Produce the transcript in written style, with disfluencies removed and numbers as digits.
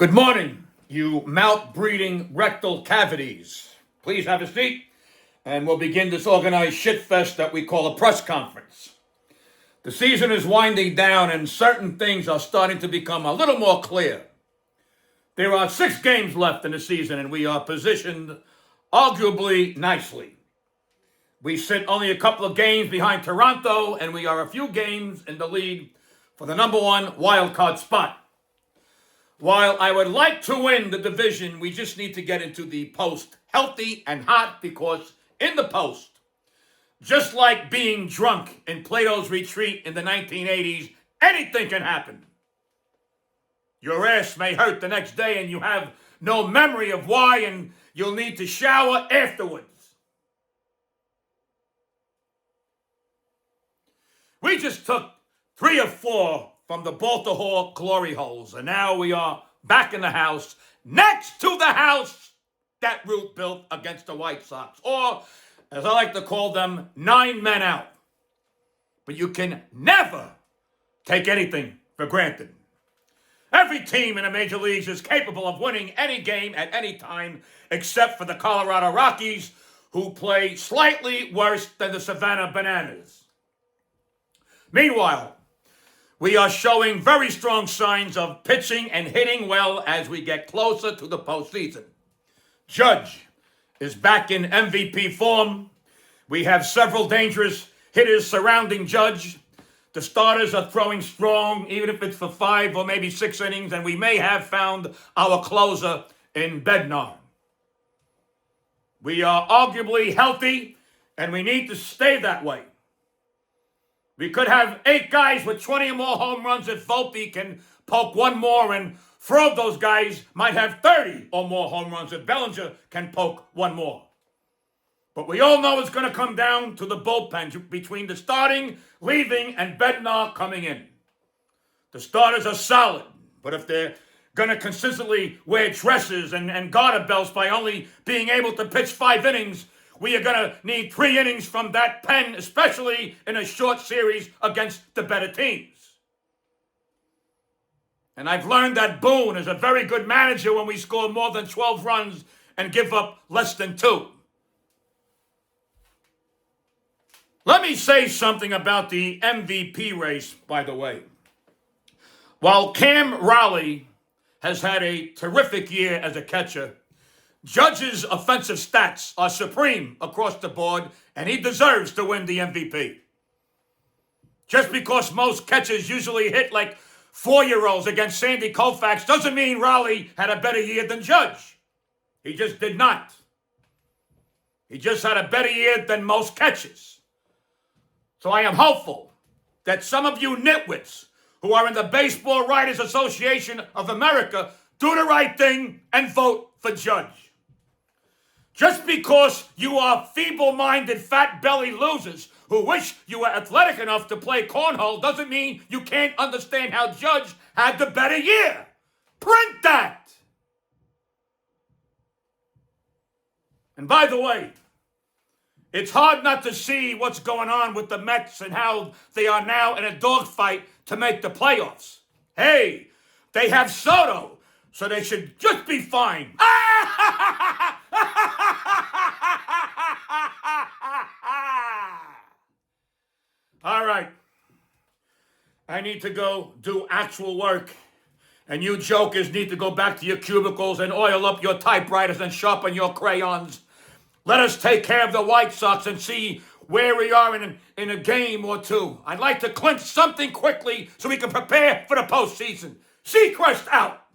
Good morning, you mouth-breeding rectal cavities. Please have a seat, and we'll begin this organized shitfest that we call a press conference. The season is winding down, and certain things are starting to become a little more clear. There are 6 games left in the season, and we are positioned arguably nicely. We sit only a couple of games behind Toronto, and we are a few games in the lead for the number 1 wild card spot. While I would like to win the division, we just need to get into the post healthy and hot, because in the post, just like being drunk in Plato's Retreat in the 1980s, anything can happen. Your ass may hurt the next day and you have no memory of why, and you'll need to shower afterwards. We just took 3 or 4 from the Baltimore glory holes, and now we are back in the house, next to the house that Root built against the White Sox, or, as I like to call them, 9 men out. But you can never take anything for granted. Every team in the major leagues is capable of winning any game at any time, except for the Colorado Rockies, who play slightly worse than the Savannah Bananas. Meanwhile, we are showing very strong signs of pitching and hitting well as we get closer to the postseason. Judge is back in MVP form. We have several dangerous hitters surrounding Judge. The starters are throwing strong, even if it's for 5 or maybe 6 innings, and we may have found our closer in Bednar. We are arguably healthy, and we need to stay that way. We could have 8 guys with 20 or more home runs if Volpe can poke 1 more, and 4 of those guys might have 30 or more home runs if Bellinger can poke 1 more. But we all know it's going to come down to the bullpen between the starting, leaving, and Bednar coming in. The starters are solid, but if they're going to consistently wear dresses and garter belts by only being able to pitch 5 innings, we are going to need 3 innings from that pen, especially in a short series against the better teams. And I've learned that Boone is a very good manager when we score more than 12 runs and give up less than 2. Let me say something about the MVP race, by the way. While Cam Raleigh has had a terrific year as a catcher, Judge's offensive stats are supreme across the board, and he deserves to win the MVP. Just because most catchers usually hit like 4-year-olds against Sandy Koufax doesn't mean Raleigh had a better year than Judge. He just did not. He just had a better year than most catchers. So I am hopeful that some of you nitwits who are in the Baseball Writers Association of America do the right thing and vote for Judge. Just because you are feeble-minded, fat-belly losers who wish you were athletic enough to play cornhole doesn't mean you can't understand how Judge had the better year. Print that! And by the way, it's hard not to see what's going on with the Mets and how they are now in a dogfight to make the playoffs. Hey, they have Soto, so they should just be fine. All right. I need to go do actual work. And you jokers need to go back to your cubicles and oil up your typewriters and sharpen your crayons. Let us take care of the White Sox and see where we are in a game or 2. I'd like to clinch something quickly so we can prepare for the postseason. Seacrest out.